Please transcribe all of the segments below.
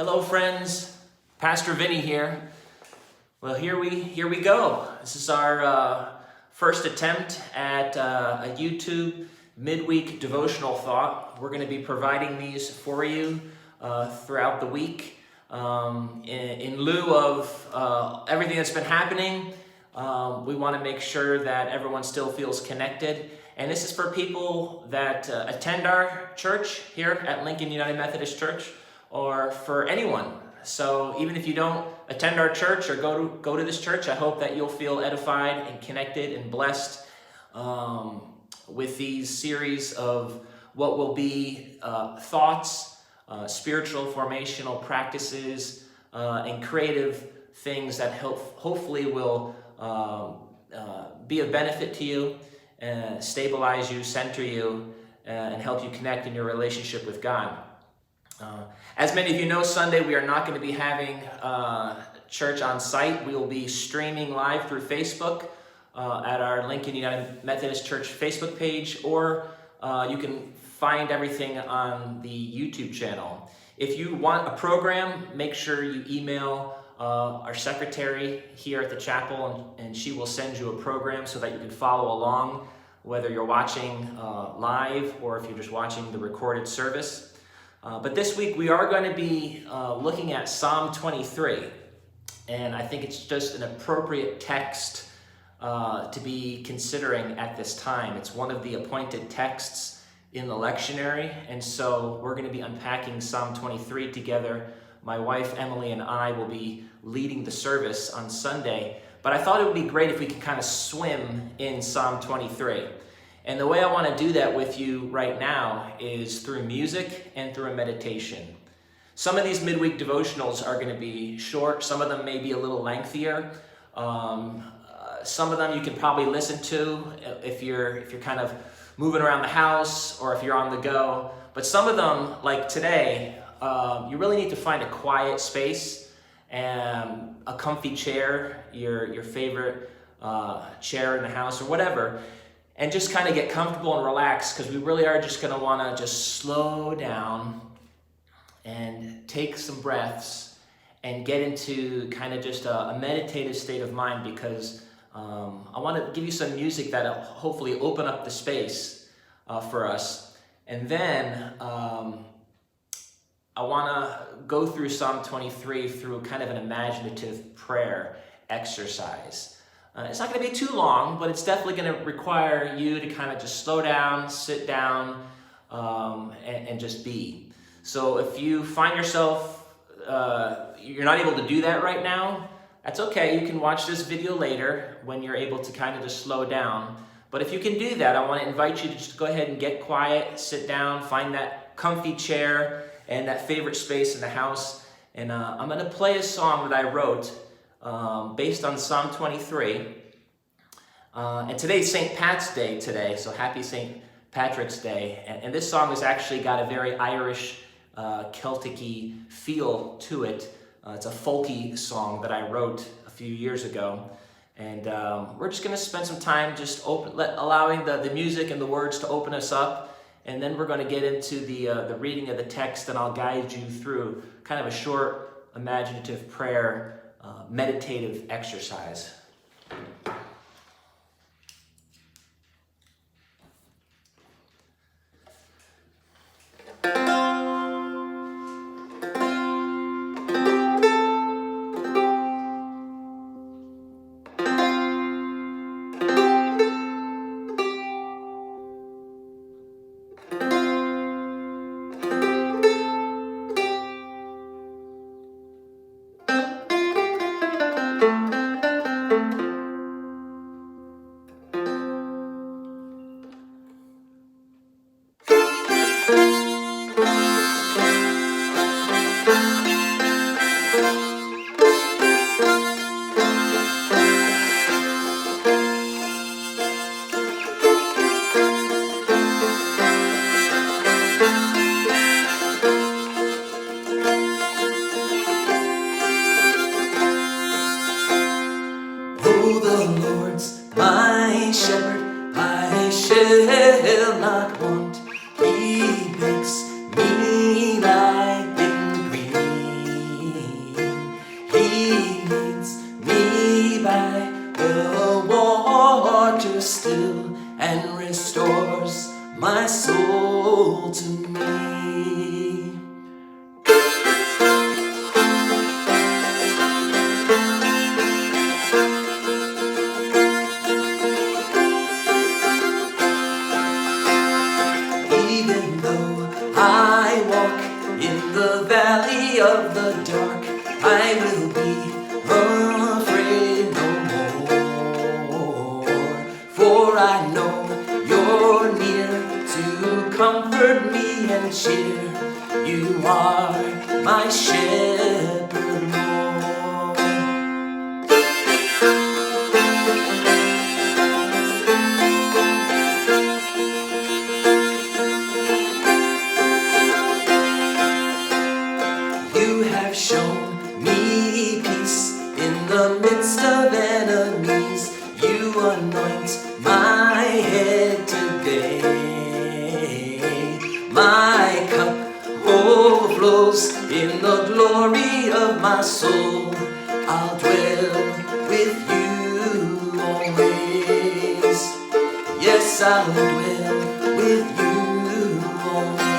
Hello, friends. Pastor Vinny here. Well, here we go. This is our first attempt at a YouTube midweek devotional thought. We're going to be providing these for you throughout the week. In lieu of everything that's been happening, we want to make sure that everyone still feels connected. And this is for people that attend our church here at Lincoln United Methodist Church, or for anyone. So even if you don't attend our church or go to this church, I hope that you'll feel edified and connected and blessed with these series of what will be thoughts, spiritual formational practices, and creative things that hopefully will be of benefit to you, stabilize you, center you, and help you connect in your relationship with God. As many of you know, Sunday we are not going to be having church on site. We will be streaming live through Facebook at our Lincoln United Methodist Church Facebook page, or you can find everything on the YouTube channel. If you want a program, make sure you email our secretary here at the chapel, and she will send you a program so that you can follow along, whether you're watching live or if you're just watching the recorded service. But this week we are going to be looking at Psalm 23, and I think it's just an appropriate text to be considering at this time. It's one of the appointed texts in the lectionary, and so we're going to be unpacking Psalm 23 together. My wife Emily and I will be leading the service on Sunday, but I thought it would be great if we could kind of swim in Psalm 23. And the way I want to do that with you right now is through music and through a meditation. Some of these midweek devotionals are going to be short. Some of them may be a little lengthier. Some of them you can probably listen to if you're kind of moving around the house or if you're on the go. But some of them, like today, you really need to find a quiet space and a comfy chair, your favorite chair in the house or whatever, and just kind of get comfortable and relax, because we really are just going to want to just slow down and take some breaths and get into kind of just a meditative state of mind, because I want to give you some music that will hopefully open up the space for us. And then I want to go through Psalm 23 through kind of an imaginative prayer exercise. It's not going to be too long, but it's definitely going to require you to kind of just slow down, sit down, and just be. So if you find yourself, you're not able to do that right now, that's okay. You can watch this video later when you're able to kind of just slow down. But if you can do that, I want to invite you to just go ahead and get quiet, sit down, find that comfy chair and that favorite space in the house. And I'm going to play a song that I wrote based on Psalm 23. And today's St. Pat's Day today, so happy St. Patrick's Day. And this song has actually got a very Irish, Celtic-y feel to it. It's a folky song that I wrote a few years ago. And we're just going to spend some time just allowing the music and the words to open us up. And then we're going to get into the reading of the text, and I'll guide you through kind of a short imaginative prayer meditative exercise. of the dark, I will be afraid no more. For I know you're near to comfort me and cheer. You are my shepherd, Lord. You have shown me peace in the midst of enemies. You anoint my head today. My cup overflows in the glory of my soul. I'll dwell with you always. Yes, I'll dwell with you always.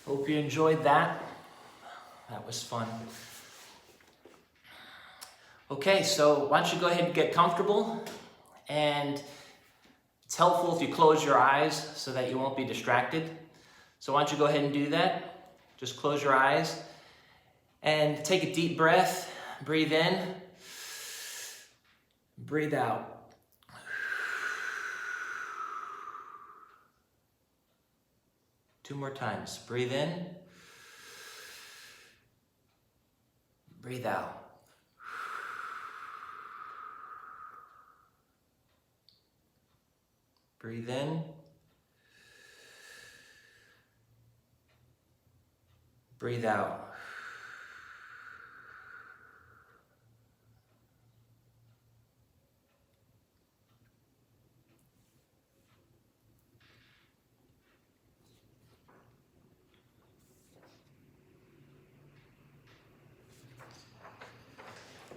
Hope you enjoyed that. That was fun. Okay, so why don't you go ahead and get comfortable, and it's helpful if you close your eyes so that you won't be distracted. So why don't you go ahead and do that? Just close your eyes and take a deep breath. Breathe in, breathe out. Two more times. Breathe in, breathe out. Breathe in, breathe out.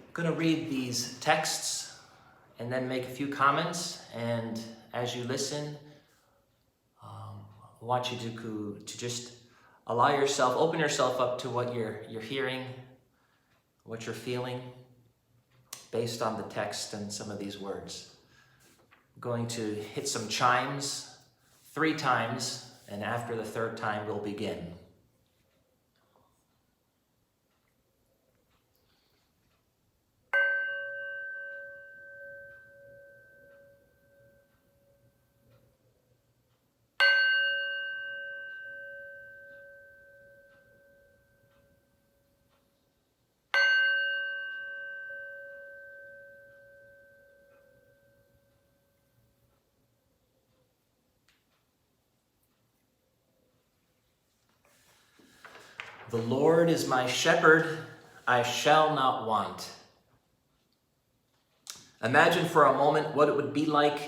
I'm going to read these texts and then make a few comments, and as you listen, I want you to just allow yourself, open yourself up to what you're hearing, what you're feeling based on the text and some of these words. I'm going to hit some chimes 3 times, and after the 3rd time we'll begin. The Lord is my shepherd, I shall not want. Imagine for a moment what it would be like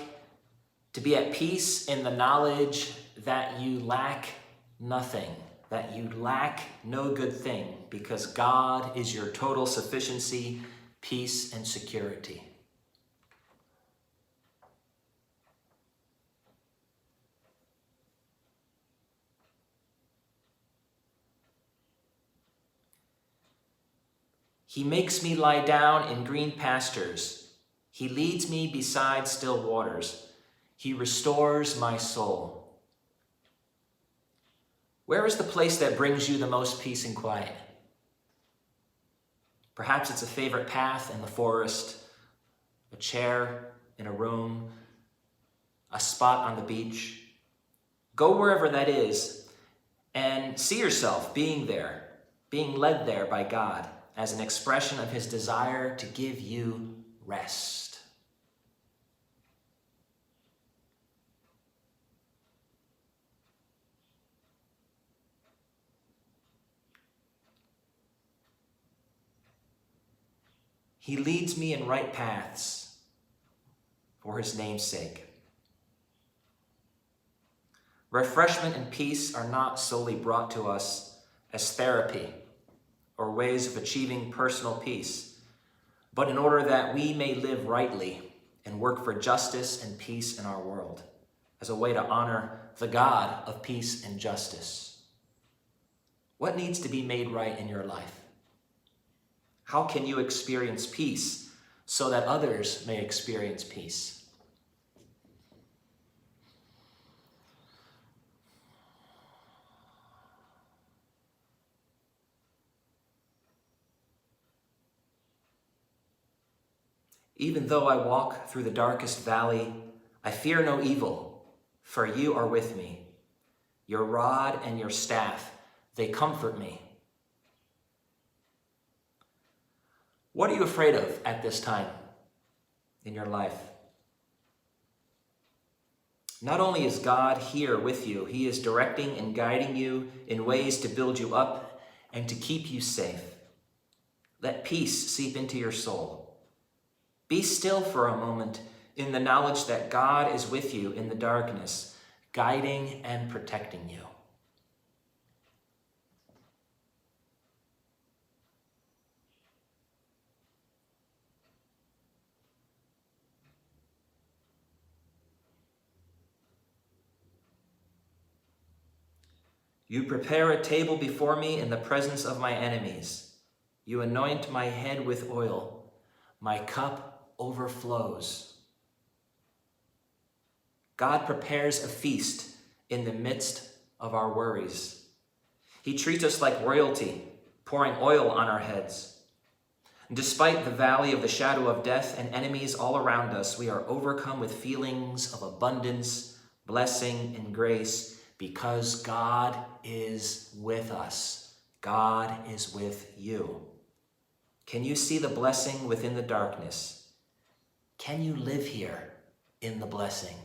To be at peace in the knowledge that you lack nothing, that you lack no good thing, because God is your total sufficiency, peace, and security. He makes me lie down in green pastures. He leads me beside still waters. He restores my soul. Where is the place that brings you the most peace and quiet? Perhaps it's a favorite path in the forest, a chair in a room, a spot on the beach. Go wherever that is and see yourself being there, being led there by God as an expression of his desire to give you rest. He leads me in right paths for his name's sake. Refreshment and peace are not solely brought to us as therapy or ways of achieving personal peace, but in order that we may live rightly and work for justice and peace in our world as a way to honor the God of peace and justice. What needs to be made right in your life? How can you experience peace so that others may experience peace? Even though I walk through the darkest valley, I fear no evil, for you are with me. Your rod and your staff, they comfort me. What are you afraid of at this time in your life? Not only is God here with you, he is directing and guiding you in ways to build you up and to keep you safe. Let peace seep into your soul. Be still for a moment in the knowledge that God is with you in the darkness, guiding and protecting you. You prepare a table before me in the presence of my enemies. You anoint my head with oil. My cup overflows. God prepares a feast in the midst of our worries. He treats us like royalty, pouring oil on our heads. And despite the valley of the shadow of death and enemies all around us, we are overcome with feelings of abundance, blessing, and grace because God is with us. God is with you. Can you see the blessing within the darkness? Can you live here in the blessing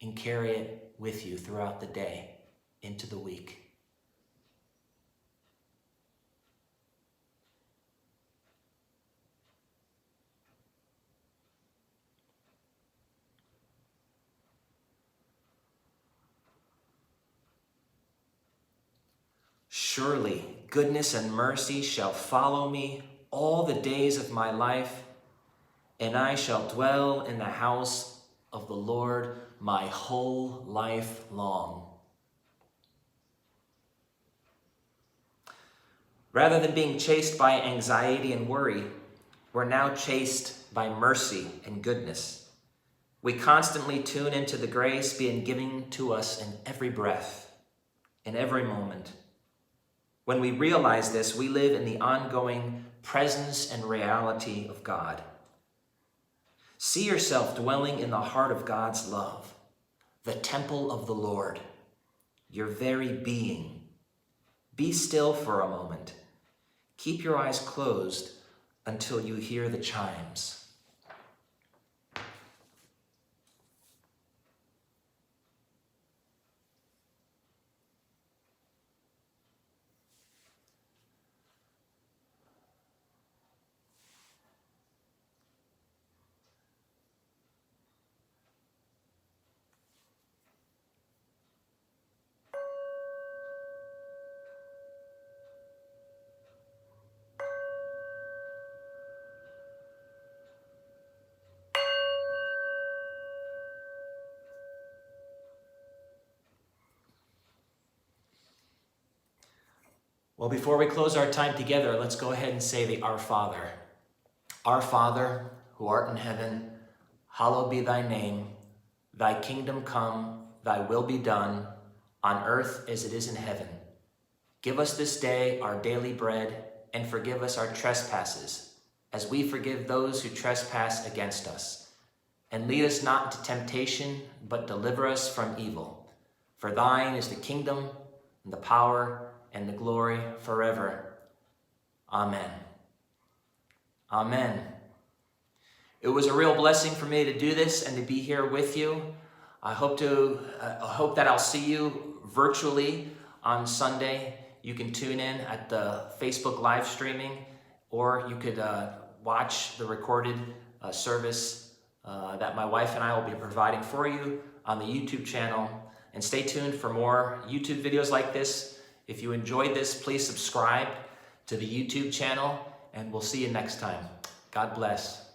and carry it with you throughout the day into the week? Surely goodness and mercy shall follow me all the days of my life, and I shall dwell in the house of the Lord my whole life long. Rather than being chased by anxiety and worry, we're now chased by mercy and goodness. We constantly tune into the grace being given to us in every breath, in every moment. When we realize this, we live in the ongoing presence and reality of God. See yourself dwelling in the heart of God's love, the temple of the Lord, your very being. Be still for a moment. Keep your eyes closed until you hear the chimes. Well, before we close our time together, let's go ahead and say the Our Father. Our Father, who art in heaven, hallowed be thy name. Thy kingdom come, thy will be done, on earth as it is in heaven. Give us this day our daily bread, and forgive us our trespasses, as we forgive those who trespass against us. And lead us not into temptation, but deliver us from evil. For thine is the kingdom, and the power, and the glory forever. Amen. Amen. It was a real blessing for me to do this and to be here with you. I hope that I'll see you virtually on Sunday. You can tune in at the Facebook live streaming, or you could watch the recorded service that my wife and I will be providing for you on the YouTube channel. And stay tuned for more YouTube videos like this. If you enjoyed this, please subscribe to the YouTube channel, and we'll see you next time. God bless.